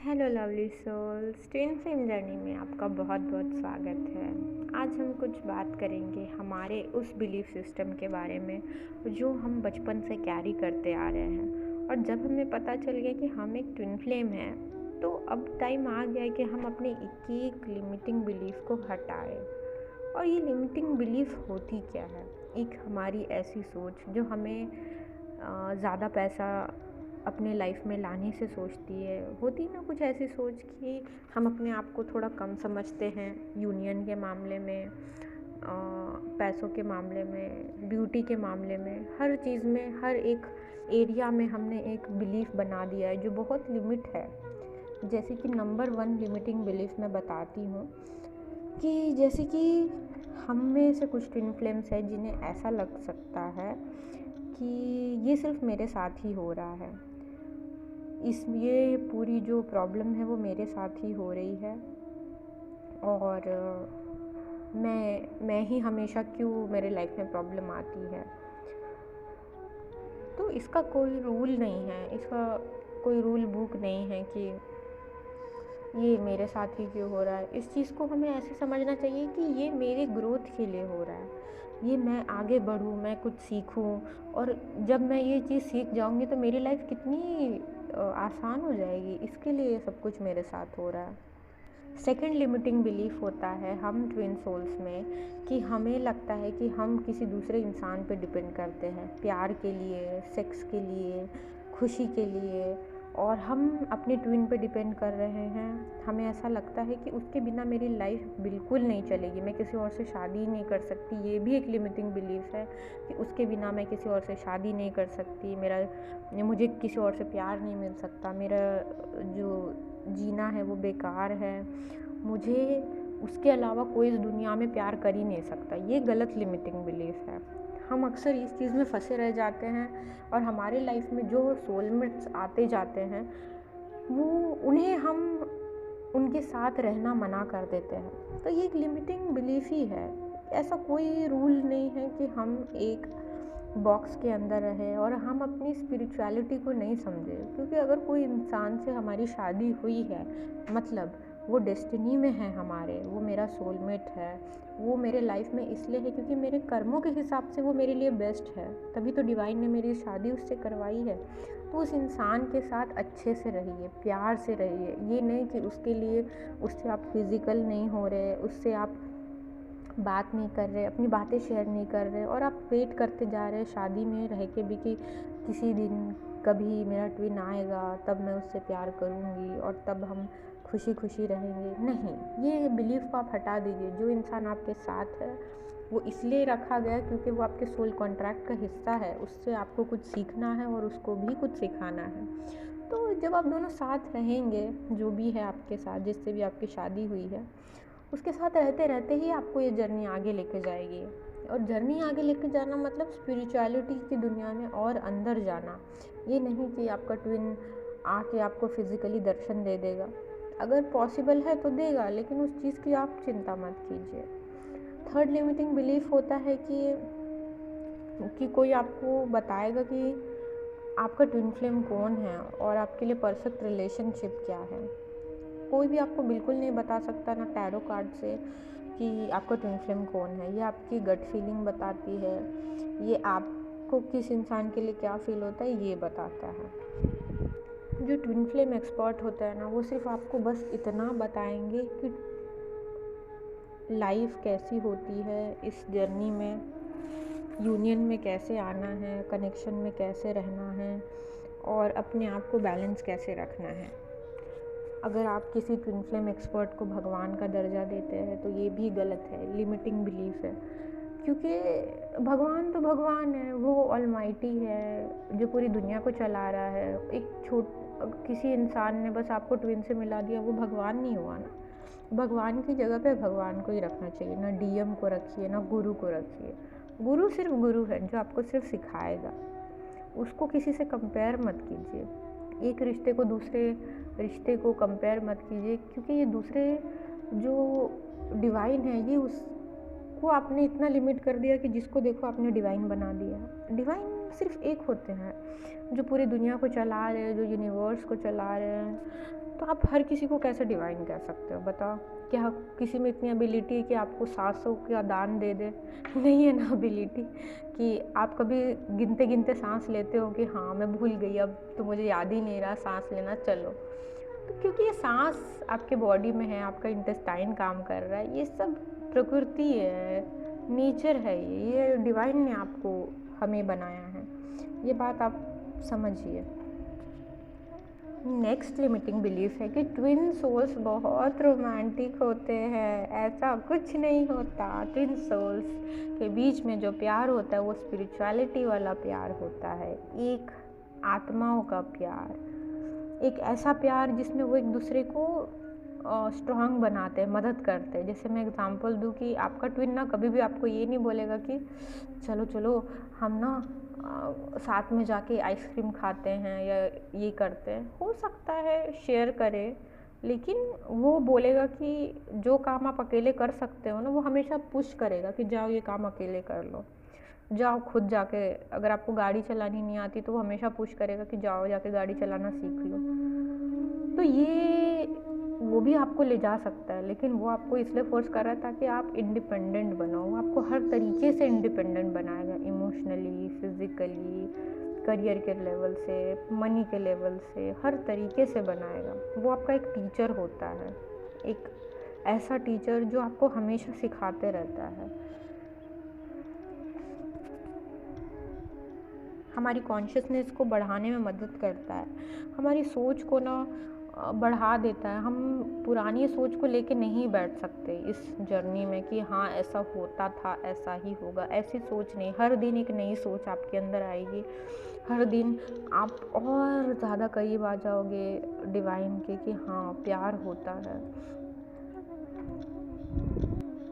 Hello lovely souls, twin flame journey में आपका बहुत बहुत स्वागत है। आज हम कुछ बात करेंगे हमारे उस बिलीफ सिस्टम के बारे में जो हम बचपन से कैरी करते आ रहे हैं। और जब हमें पता चल गया कि हम एक ट्विन फ्लेम हैं, तो अब टाइम आ गया है कि हम अपने एक लिमिटिंग बिलीफ को हटाएं। और ये लिमिटिंग बिलीफ होती क्या है? एक हमारी ऐसी सोच जो हमें ज़्यादा पैसा अपने लाइफ में लाने से सोचती है। होती ना कुछ ऐसी सोच कि हम अपने आप को थोड़ा कम समझते हैं, यूनियन के मामले में, पैसों के मामले में, ब्यूटी के मामले में, हर चीज़ में, हर एक एरिया में हमने एक बिलीफ बना दिया है जो बहुत लिमिट है। जैसे कि नंबर 1 लिमिटिंग बिलीफ मैं बताती हूँ कि जैसे कि हम में से कुछ ट्विन फ्लेम्स है जिन्हें ऐसा लग सकता है कि ये सिर्फ मेरे साथ ही हो रहा है, ये पूरी जो प्रॉब्लम है वो मेरे साथ ही हो रही है, और मैं ही हमेशा क्यों मेरे लाइफ में प्रॉब्लम आती है। तो इसका कोई रूल नहीं है, इसका कोई रूल बुक नहीं है कि ये मेरे साथ ही क्यों हो रहा है। इस चीज़ को हमें ऐसे समझना चाहिए कि ये मेरे ग्रोथ के लिए हो रहा है, ये मैं आगे बढ़ूँ, मैं कुछ सीखूँ, और जब मैं ये चीज़ सीख जाऊँगी तो मेरी लाइफ कितनी आसान हो जाएगी। इसके लिए ये सब कुछ मेरे साथ हो रहा है। सेकंड लिमिटिंग बिलीफ होता है हम ट्विन सोल्स में कि हमें लगता है कि हम किसी दूसरे इंसान पे डिपेंड करते हैं, प्यार के लिए, सेक्स के लिए, खुशी के लिए, और हम अपने ट्विन पे डिपेंड कर रहे हैं। हमें ऐसा लगता है कि उसके बिना मेरी लाइफ बिल्कुल नहीं चलेगी, मैं किसी और से शादी नहीं कर सकती। ये भी एक लिमिटिंग बिलीफ है कि उसके बिना मैं किसी और से शादी नहीं कर सकती, मुझे किसी और से प्यार नहीं मिल सकता, मेरा जो जीना है वो बेकार है, मुझे उसके अलावा कोई इस दुनिया में प्यार कर ही नहीं सकता। ये गलत लिमिटिंग बिलीफ है। हम अक्सर इस चीज़ में फंसे रह जाते हैं, और हमारे लाइफ में जो सोलमेट्स आते जाते हैं वो उन्हें हम उनके साथ रहना मना कर देते हैं। तो ये एक लिमिटिंग बिलीफ ही है। ऐसा कोई रूल नहीं है कि हम एक बॉक्स के अंदर रहे और हम अपनी स्पिरिचुअलिटी को नहीं समझे। क्योंकि अगर कोई इंसान से हमारी शादी हुई है, मतलब वो डेस्टिनी में है हमारे, वो मेरा सोलमेट है, वो मेरे लाइफ में इसलिए है क्योंकि मेरे कर्मों के हिसाब से वो मेरे लिए बेस्ट है, तभी तो डिवाइन ने मेरी शादी उससे करवाई है। तो उस इंसान के साथ अच्छे से रहिए, प्यार से रहिए। ये नहीं कि उसके लिए उससे आप फिज़िकल नहीं हो रहे, उससे आप बात नहीं कर रहे, अपनी बातें शेयर नहीं कर रहे, और आप वेट करते जा रहे शादी में रह के भी कि किसी दिन कभी मेरा ट्विन आएगा, तब मैं उससे प्यार करूँगी और तब हम खुशी खुशी रहेंगे। नहीं, ये बिलीफ को आप हटा दीजिए। जो इंसान आपके साथ है वो इसलिए रखा गया क्योंकि वो आपके सोल कॉन्ट्रैक्ट का हिस्सा है, उससे आपको कुछ सीखना है और उसको भी कुछ सिखाना है। तो जब आप दोनों साथ रहेंगे, जो भी है आपके साथ, जिससे भी आपकी शादी हुई है, उसके साथ रहते रहते ही आपको ये जर्नी आगे लेके जाएगी। और जर्नी आगे लेके जाना मतलब स्पिरिचुअलिटी की दुनिया में और अंदर जाना। ये नहीं कि आपका ट्विन आके आपको फिज़िकली दर्शन दे देगा। अगर पॉसिबल है तो देगा, लेकिन उस चीज़ की आप चिंता मत कीजिए। थर्ड लिमिटिंग बिलीफ होता है कि कोई आपको बताएगा कि आपका ट्विन फ्लेम कौन है और आपके लिए परफेक्ट रिलेशनशिप क्या है। कोई भी आपको बिल्कुल नहीं बता सकता, ना टैरो कार्ड से, कि आपका ट्विन फ्लेम कौन है। ये आपकी गट फीलिंग बताती है, ये आपको किस इंसान के लिए क्या फील होता है ये बताता है। जो ट्विन फ्लेम एक्सपर्ट होता है ना, वो सिर्फ आपको बस इतना बताएंगे कि लाइफ कैसी होती है, इस जर्नी में यूनियन में कैसे आना है, कनेक्शन में कैसे रहना है, और अपने आप को बैलेंस कैसे रखना है। अगर आप किसी ट्विन फ्लेम एक्सपर्ट को भगवान का दर्जा देते हैं तो ये भी गलत है, लिमिटिंग बिलीफ है। क्योंकि भगवान तो भगवान है, वो ऑलमाइटी है जो पूरी दुनिया को चला रहा है। किसी इंसान ने बस आपको ट्विन से मिला दिया, वो भगवान नहीं हुआ ना। भगवान की जगह पे भगवान को ही रखना चाहिए, ना डीएम को रखिए, ना गुरु को रखिए। गुरु सिर्फ गुरु है जो आपको सिर्फ सिखाएगा, उसको किसी से कंपेयर मत कीजिए। एक रिश्ते को दूसरे रिश्ते को कंपेयर मत कीजिए, क्योंकि ये दूसरे जो डिवाइन है, ये उसको आपने इतना लिमिट कर दिया कि जिसको देखो आपने डिवाइन बना दिया। डिवाइन सिर्फ एक होते हैं जो पूरी दुनिया को चला रहे हैं, जो यूनिवर्स को चला रहे हैं। तो आप हर किसी को कैसे डिवाइन कह सकते हो बताओ? क्या किसी में इतनी एबिलिटी है कि आपको 700 का दान दे दे? नहीं है ना एबिलिटी कि आप कभी गिनते गिनते सांस लेते हो कि हाँ मैं भूल गई, अब तो मुझे याद ही नहीं रहा सांस लेना, चलो। तो क्योंकि ये सांस आपके बॉडी में है, आपका इंटेस्टाइन काम कर रहा है, ये सब प्रकृति है, नेचर है, ये डिवाइन ने आपको हमें बनाया है, ये बात आप समझिए। नेक्स्ट लिमिटिंग बिलीफ है कि ट्विन सोल्स बहुत रोमांटिक होते हैं। ऐसा कुछ नहीं होता। ट्विन सोल्स के बीच में जो प्यार होता है वो स्पिरिचुअलिटी वाला प्यार होता है, एक आत्माओं का प्यार, एक ऐसा प्यार जिसमें वो एक दूसरे को स्ट्रॉन्ग बनाते हैं, मदद करते हैं। जैसे मैं एग्जांपल दूँ कि आपका ट्विन ना कभी भी आपको ये नहीं बोलेगा कि चलो चलो हम ना साथ में जाके आइसक्रीम खाते हैं या ये करते हैं। हो सकता है शेयर करें, लेकिन वो बोलेगा कि जो काम आप अकेले कर सकते हो ना, वो हमेशा पुश करेगा कि जाओ ये काम अकेले कर लो, जाओ खुद जाके, अगर आपको गाड़ी चलानी नहीं आती तो वो हमेशा पुश करेगा कि जाओ जाके गाड़ी चलाना सीख लो। तो ये वो भी आपको ले जा सकता है, लेकिन वो आपको इसलिए फोर्स कर रहा है ताकि आप इंडिपेंडेंट बनो। वो आपको हर तरीके से इंडिपेंडेंट बनाएगा, इमोशनली, फिज़िकली, करियर के लेवल से, मनी के लेवल से, हर तरीके से बनाएगा। वो आपका एक टीचर होता है, एक ऐसा टीचर जो आपको हमेशा सिखाते रहता है। हमारी कॉन्शियसनेस को बढ़ाने में मदद करता है, हमारी सोच को ना बढ़ा देता है। हम पुरानी सोच को लेके नहीं बैठ सकते इस जर्नी में कि हाँ ऐसा होता था, ऐसा ही होगा। ऐसी सोच नहीं, हर दिन एक नई सोच आपके अंदर आएगी, हर दिन आप और ज़्यादा करीब आ जाओगे डिवाइन के कि हाँ प्यार होता है।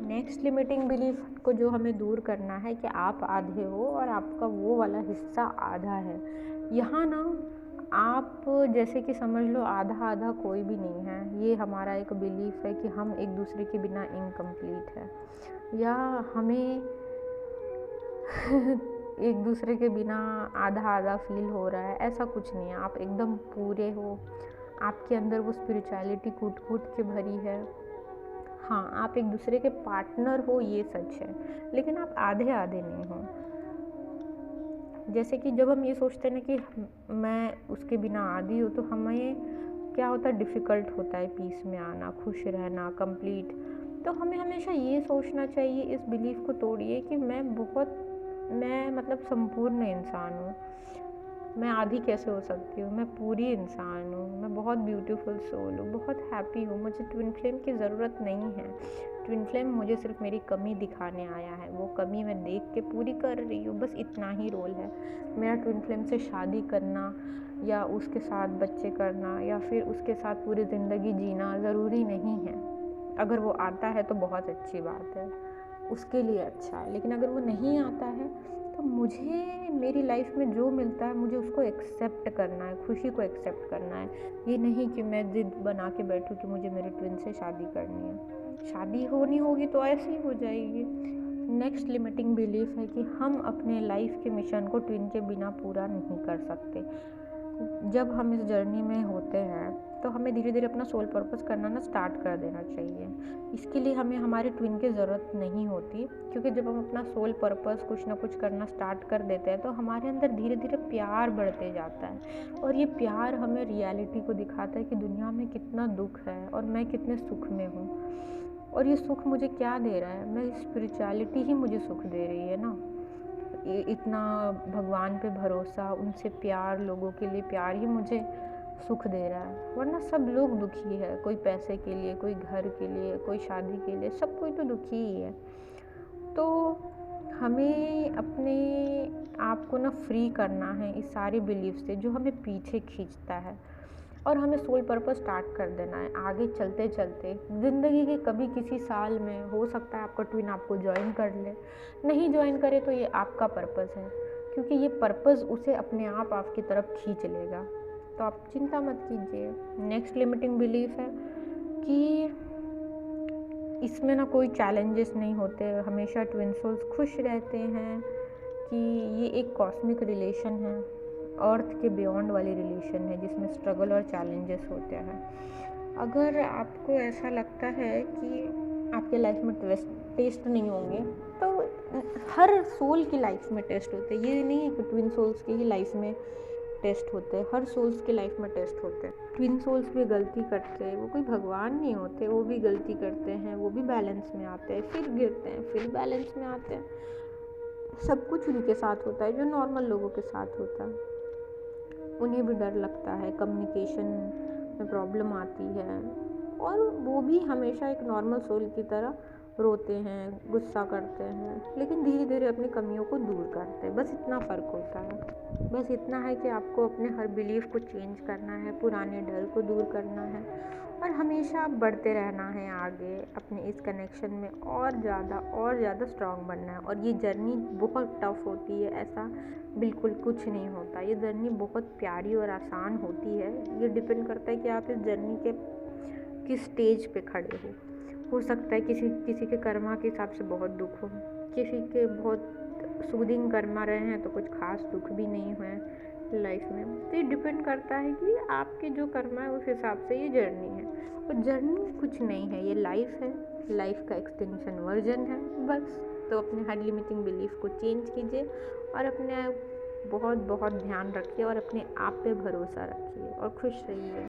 नेक्स्ट लिमिटिंग बिलीफ को जो हमें दूर करना है कि आप आधे हो और आपका वो वाला हिस्सा आधा है। यहाँ ना आप जैसे कि समझ लो आधा आधा कोई भी नहीं है। ये हमारा एक बिलीफ है कि हम एक दूसरे के बिना इनकम्प्लीट है, या हमें एक दूसरे के बिना आधा आधा फील हो रहा है। ऐसा कुछ नहीं है, आप एकदम पूरे हो, आपके अंदर वो स्पिरिचुअलिटी कूट कूट के भरी है। हाँ, आप एक दूसरे के पार्टनर हो, ये सच है, लेकिन आप आधे आधे नहीं हो। जैसे कि जब हम ये सोचते हैं ना कि मैं उसके बिना आधी हूँ, तो हमें क्या होता है, डिफ़िकल्ट होता है पीस में आना, खुश रहना, कंप्लीट। तो हमें हमेशा ये सोचना चाहिए, इस बिलीफ को तोड़िए कि मैं मतलब संपूर्ण इंसान हूँ। मैं आधी कैसे हो सकती हूँ, मैं पूरी इंसान हूँ, मैं बहुत ब्यूटीफुल सोल हूँ, बहुत हैप्पी हूँ। मुझे ट्विन फ्लेम की ज़रूरत नहीं है। ट्विन फ्लेम मुझे सिर्फ मेरी कमी दिखाने आया है, वो कमी मैं देख के पूरी कर रही हूँ, बस इतना ही रोल है मेरा। ट्विन फ्लेम से शादी करना या उसके साथ बच्चे करना या फिर उसके साथ पूरी ज़िंदगी जीना ज़रूरी नहीं है। अगर वो आता है तो बहुत अच्छी बात है, उसके लिए अच्छा है, लेकिन अगर वो नहीं आता है तो मुझे मेरी लाइफ में जो मिलता है मुझे उसको एक्सेप्ट करना है, खुशी को एक्सेप्ट करना है। ये नहीं कि मैं ज़िद बना के बैठूँ कि मुझे मेरे ट्विन से शादी करनी है। शादी होनी होगी तो ऐसे ही हो जाएगी। नेक्स्ट लिमिटिंग बिलीफ है कि हम अपने लाइफ के मिशन को ट्विन के बिना पूरा नहीं कर सकते। जब हम इस जर्नी में होते हैं तो हमें धीरे धीरे अपना सोल पर्पस करना ना स्टार्ट कर देना चाहिए। इसके लिए हमें हमारे ट्विन की ज़रूरत नहीं होती, क्योंकि जब हम अपना सोल पर्पस कुछ ना कुछ करना स्टार्ट कर देते हैं तो हमारे अंदर धीरे धीरे प्यार बढ़ते जाता है, और ये प्यार हमें रियलिटी को दिखाता है कि दुनिया में कितना दुख है और मैं कितने सुख में हूँ। और ये सुख मुझे क्या दे रहा है, मैं स्पिरिचुअलिटी ही मुझे सुख दे रही है ना। इतना भगवान पे भरोसा, उनसे प्यार, लोगों के लिए प्यार ही मुझे सुख दे रहा है। वरना सब लोग दुखी है, कोई पैसे के लिए, कोई घर के लिए, कोई शादी के लिए, सब कोई तो दुखी ही है। तो हमें अपने आप को ना फ्री करना है इस सारे बिलीफ से जो हमें पीछे खींचता है, और हमें सोल पर्पस स्टार्ट कर देना है। आगे चलते चलते ज़िंदगी के कभी किसी साल में हो सकता है आपका ट्विन आपको ज्वाइन कर ले, नहीं ज्वाइन करे तो ये आपका पर्पस है, क्योंकि ये पर्पस उसे अपने आप आपकी तरफ खींच लेगा। तो आप चिंता मत कीजिए। नेक्स्ट लिमिटिंग बिलीफ है कि इसमें ना कोई चैलेंजेस नहीं होते, हमेशा ट्विन सोल्स खुश रहते हैं, कि ये एक कॉस्मिक रिलेशन है, अर्थ के बियॉन्ड वाली रिलेशन है जिसमें स्ट्रगल और चैलेंजेस होते हैं। अगर आपको ऐसा लगता है कि आपके लाइफ में टेस्ट नहीं होंगे, तो हर सोल की लाइफ में टेस्ट होते हैं। ये नहीं है कि ट्विन सोल्स की ही लाइफ में टेस्ट होते हैं, हर सोल्स की लाइफ में टेस्ट होते हैं। ट्विन सोल्स भी गलती करते हैं, वो कोई भगवान नहीं होते, वो भी गलती करते हैं, वो भी बैलेंस में आते हैं, फिर गिरते हैं, फिर बैलेंस में आते हैं। सब कुछ उनके साथ होता है जो नॉर्मल लोगों के साथ होता है। उन्हें भी डर लगता है, कम्युनिकेशन में प्रॉब्लम आती है, और वो भी हमेशा एक नॉर्मल सोल की तरह रोते हैं, गुस्सा करते हैं, लेकिन धीरे धीरे अपनी कमियों को दूर करते हैं। बस इतना फ़र्क होता है। बस इतना है कि आपको अपने हर बिलीफ को चेंज करना है, पुराने डर को दूर करना है, और हमेशा बढ़ते रहना है आगे अपने इस कनेक्शन में, और ज़्यादा स्ट्रॉन्ग बनना है। और ये जर्नी बहुत टफ होती है, ऐसा बिल्कुल कुछ नहीं होता। ये जर्नी बहुत प्यारी और आसान होती है। ये डिपेंड करता है कि आप इस जर्नी के किस स्टेज पे खड़े हो सकता है किसी के कर्मा के हिसाब से बहुत दुख हो, किसी के बहुत सूदिंग कर्मा रहे हैं तो कुछ खास दुख भी नहीं हुए लाइफ में। तो ये डिपेंड करता है कि आपके जो कर्मा है उस हिसाब से ये जर्नी है। और जर्नी कुछ नहीं है, ये लाइफ है, लाइफ का एक्सटेंशन वर्जन है बस। तो अपने हर लिमिटिंग बिलीफ को चेंज कीजिए, और अपने बहुत बहुत ध्यान रखिए, और अपने आप पे भरोसा रखिए, और खुश रहिए।